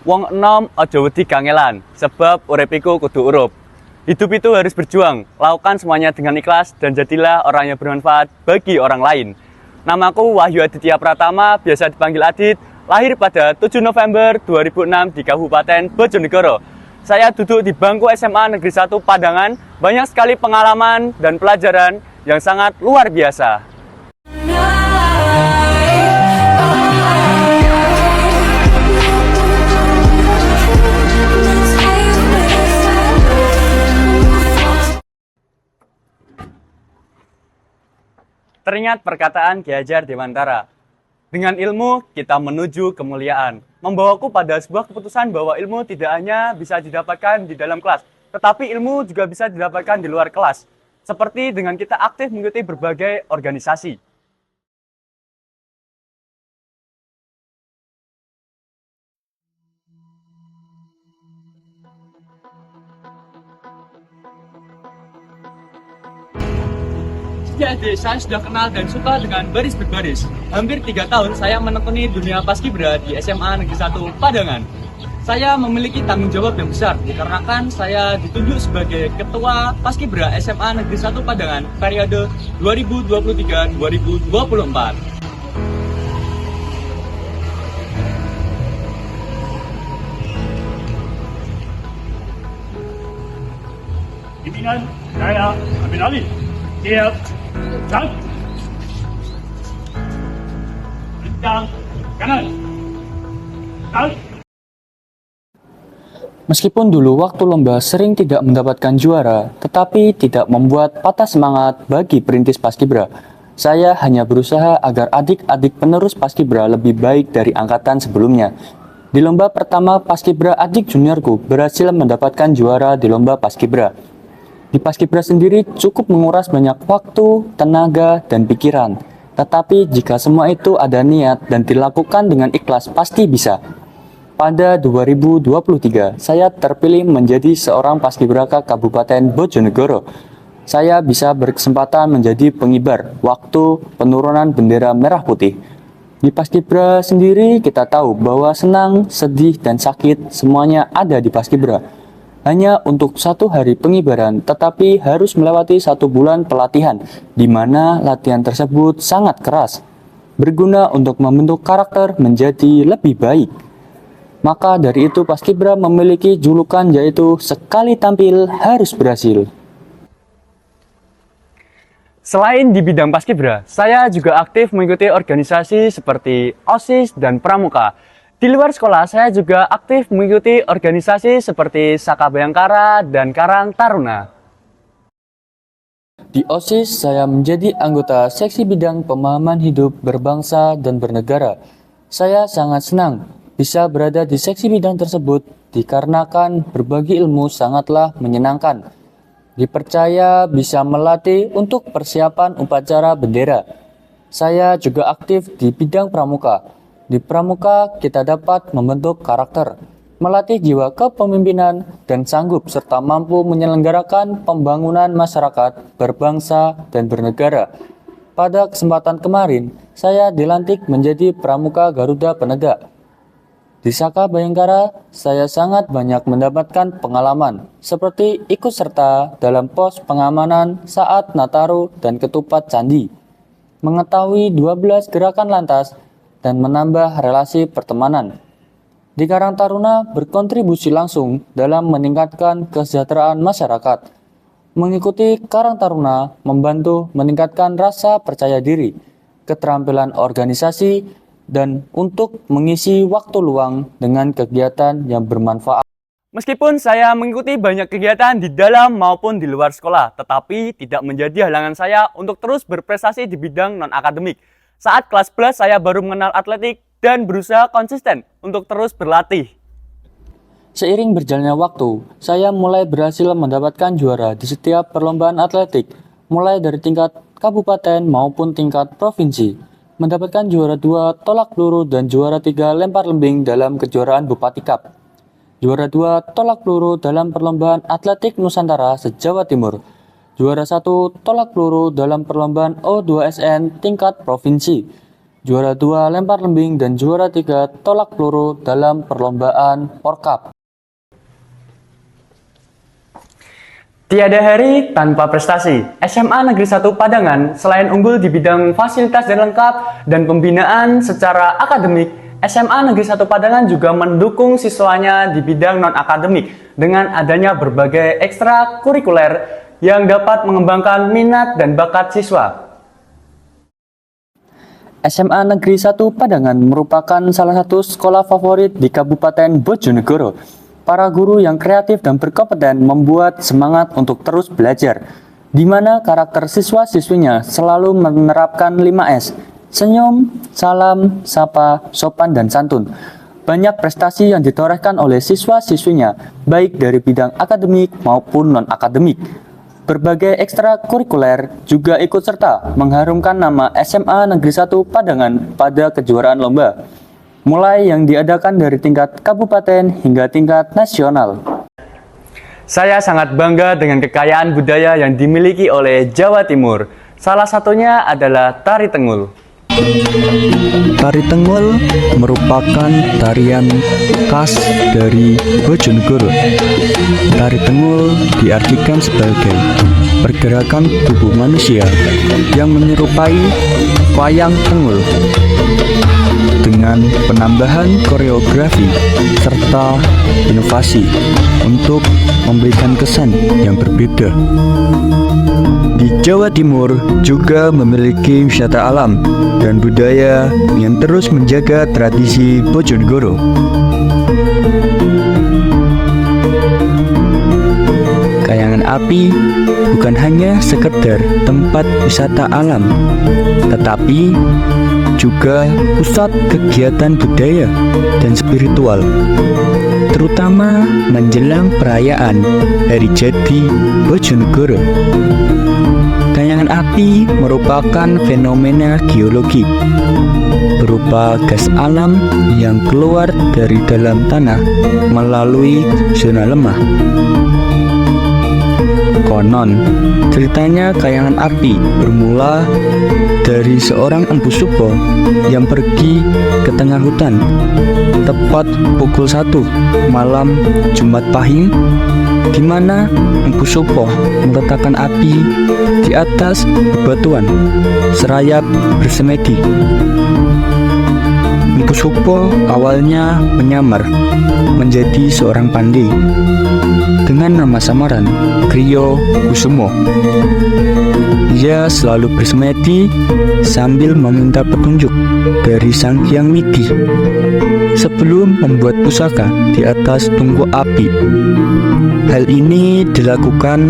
Wong enom aja wedi kangelan, sebab urip iku kudu urup. Hidup itu harus berjuang, lakukan semuanya dengan ikhlas dan jadilah orang yang bermanfaat bagi orang lain. Namaku Wahyu Aditya Pratama, biasa dipanggil Adit, lahir pada 7 November 2006 di Kabupaten Bojonegoro. Saya duduk di bangku SMA Negeri 1 Padangan, banyak sekali pengalaman dan pelajaran yang sangat luar biasa. Teringat perkataan Ki Hajar Dewantara, dengan ilmu kita menuju kemuliaan. Membawaku pada sebuah keputusan bahwa ilmu tidak hanya bisa didapatkan di dalam kelas, tetapi ilmu juga bisa didapatkan di luar kelas. Seperti dengan kita aktif mengikuti berbagai organisasi. Jadi saya sudah kenal dan suka dengan baris berbaris. Hampir 3 tahun saya menekuni dunia paskibra di SMA Negeri 1 Padangan. Saya memiliki tanggung jawab yang besar dikarenakan saya ditunjuk sebagai Ketua Paskibra SMA Negeri 1 Padangan periode 2023-2024. Pimpinan saya Amin Ali. Siap. Dan Rencang kanan. Dan Meskipun dulu waktu lomba sering tidak mendapatkan juara, tetapi tidak membuat patah semangat bagi perintis Paskibra. Saya hanya berusaha agar adik-adik penerus Paskibra lebih baik dari angkatan sebelumnya. Di lomba pertama Paskibra adik juniorku berhasil mendapatkan juara di lomba Paskibra. Di Paskibra sendiri cukup menguras banyak waktu, tenaga, dan pikiran. Tetapi jika semua itu ada niat dan dilakukan dengan ikhlas pasti bisa. Pada 2023, saya terpilih menjadi seorang Paskibraka Kabupaten Bojonegoro. Saya bisa berkesempatan menjadi pengibar waktu penurunan bendera merah putih. Di Paskibra sendiri kita tahu bahwa senang, sedih, dan sakit semuanya ada di Paskibra. Hanya untuk 1 hari pengibaran, tetapi harus melewati 1 bulan pelatihan, di mana latihan tersebut sangat keras, berguna untuk membentuk karakter menjadi lebih baik. Maka dari itu Paskibra memiliki julukan yaitu sekali tampil harus berhasil. Selain di bidang Paskibra, saya juga aktif mengikuti organisasi seperti OSIS dan Pramuka. Di luar sekolah, saya juga aktif mengikuti organisasi seperti Saka Bayangkara dan Karang Taruna. Di OSIS, saya menjadi anggota seksi bidang pemahaman hidup berbangsa dan bernegara. Saya sangat senang bisa berada di seksi bidang tersebut dikarenakan berbagi ilmu sangatlah menyenangkan. Dipercaya bisa melatih untuk persiapan upacara bendera. Saya juga aktif di bidang pramuka. Di pramuka kita dapat membentuk karakter, melatih jiwa kepemimpinan, dan sanggup serta mampu menyelenggarakan pembangunan masyarakat, berbangsa, dan bernegara. Pada kesempatan kemarin, saya dilantik menjadi Pramuka Garuda Penegak. Di Saka Bayangkara, saya sangat banyak mendapatkan pengalaman, seperti ikut serta dalam pos pengamanan saat Nataru dan Ketupat Candi, mengetahui 12 gerakan lantas, dan menambah relasi pertemanan. Di Karang Taruna berkontribusi langsung dalam meningkatkan kesejahteraan masyarakat. Mengikuti Karang Taruna membantu meningkatkan rasa percaya diri, keterampilan organisasi, dan untuk mengisi waktu luang dengan kegiatan yang bermanfaat. Meskipun saya mengikuti banyak kegiatan di dalam maupun di luar sekolah, tetapi tidak menjadi halangan saya untuk terus berprestasi di bidang non-akademik. Saat kelas 11 saya baru mengenal atletik dan berusaha konsisten untuk terus berlatih. Seiring berjalannya waktu, saya mulai berhasil mendapatkan juara di setiap perlombaan atletik, mulai dari tingkat kabupaten maupun tingkat provinsi. Mendapatkan juara 2 tolak peluru dan juara 3 lempar lembing dalam kejuaraan Bupati Cup. Juara 2 tolak peluru dalam perlombaan atletik Nusantara se-Jawa Timur. Juara 1 tolak peluru dalam perlombaan O2SN tingkat provinsi. juara 2 lempar lembing, dan juara 3 tolak peluru dalam perlombaan Porkap. Tiada hari tanpa prestasi. SMA Negeri 1 Padangan selain unggul di bidang fasilitas dan lengkap dan pembinaan secara akademik, SMA Negeri 1 Padangan juga mendukung siswanya di bidang non-akademik dengan adanya berbagai ekstrakurikuler yang dapat mengembangkan minat dan bakat siswa. SMA Negeri 1 Padangan merupakan salah satu sekolah favorit di Kabupaten Bojonegoro. Para guru yang kreatif dan berkompeten membuat semangat untuk terus belajar, di mana karakter siswa-siswinya selalu menerapkan 5S, senyum, salam, sapa, sopan, dan santun. Banyak prestasi yang ditorehkan oleh siswa-siswinya, baik dari bidang akademik maupun non-akademik. Berbagai ekstrakurikuler juga ikut serta mengharumkan nama SMA Negeri 1 Padangan pada kejuaraan lomba, mulai yang diadakan dari tingkat kabupaten hingga tingkat nasional. Saya sangat bangga dengan kekayaan budaya yang dimiliki oleh Jawa Timur. Salah satunya adalah Tari Tengul. Tari Tengul merupakan tarian khas dari Bojonegoro. Tari Tengul diartikan sebagai pergerakan tubuh manusia yang menyerupai wayang tengul dengan penambahan koreografi serta inovasi untuk memberikan kesan yang berbeda. Di Jawa Timur juga memiliki wisata alam dan budaya yang terus menjaga tradisi Bojonegoro. Kayangan Api bukan hanya sekedar tempat wisata alam, tetapi juga pusat kegiatan budaya dan spiritual, terutama menjelang perayaan Hari Jadi Bojonegoro. Kayangan api merupakan fenomena geologi berupa gas alam yang keluar dari dalam tanah melalui zona lemah. Konon, ceritanya kayangan api bermula dari seorang Empu Supo yang pergi ke tengah hutan tepat pukul 1 malam Jumat Pahing, di mana Empu Supo meletakkan api di atas bebatuan seraya bersemedi. Empu Supo awalnya menyamar menjadi seorang pandai dengan nama samaran Kriyo Kusumo. Ia selalu bersemedi sambil meminta petunjuk dari Sang Hyang Widi sebelum membuat pusaka di atas tungku api. Hal ini dilakukan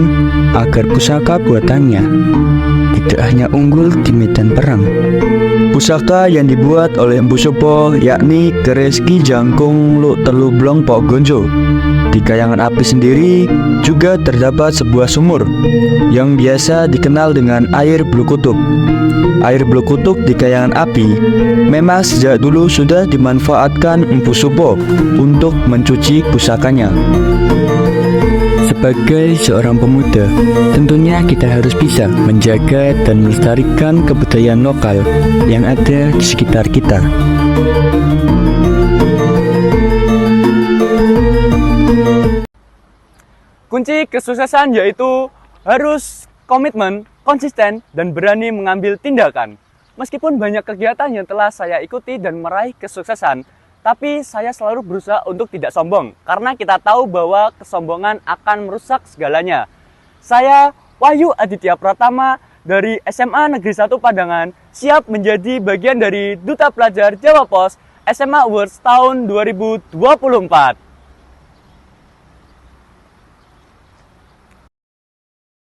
agar pusaka buatannya tidak hanya unggul di medan perang. Pusaka yang dibuat oleh Empu Supo yakni Keris Ki Jangkung Luk Telu Blong Pok Gonjo. Di kayangan api sendiri juga terdapat sebuah sumur yang biasa dikenal dengan air Blukutub. Air Blukutub di kayangan api memang sejak dulu sudah dimanfaatkan Empu Supo untuk mencuci pusakanya. Sebagai seorang pemuda, tentunya kita harus bisa menjaga dan melestarikan kebudayaan lokal yang ada di sekitar kita. Kunci kesuksesan yaitu harus komitmen, konsisten, dan berani mengambil tindakan. Meskipun banyak kegiatan yang telah saya ikuti dan meraih kesuksesan, tapi saya selalu berusaha untuk tidak sombong, karena kita tahu bahwa kesombongan akan merusak segalanya. Saya, Wahyu Aditya Pratama, dari SMA Negeri 1 Padangan, siap menjadi bagian dari Duta Pelajar Jawa Pos SMA Awards tahun 2024.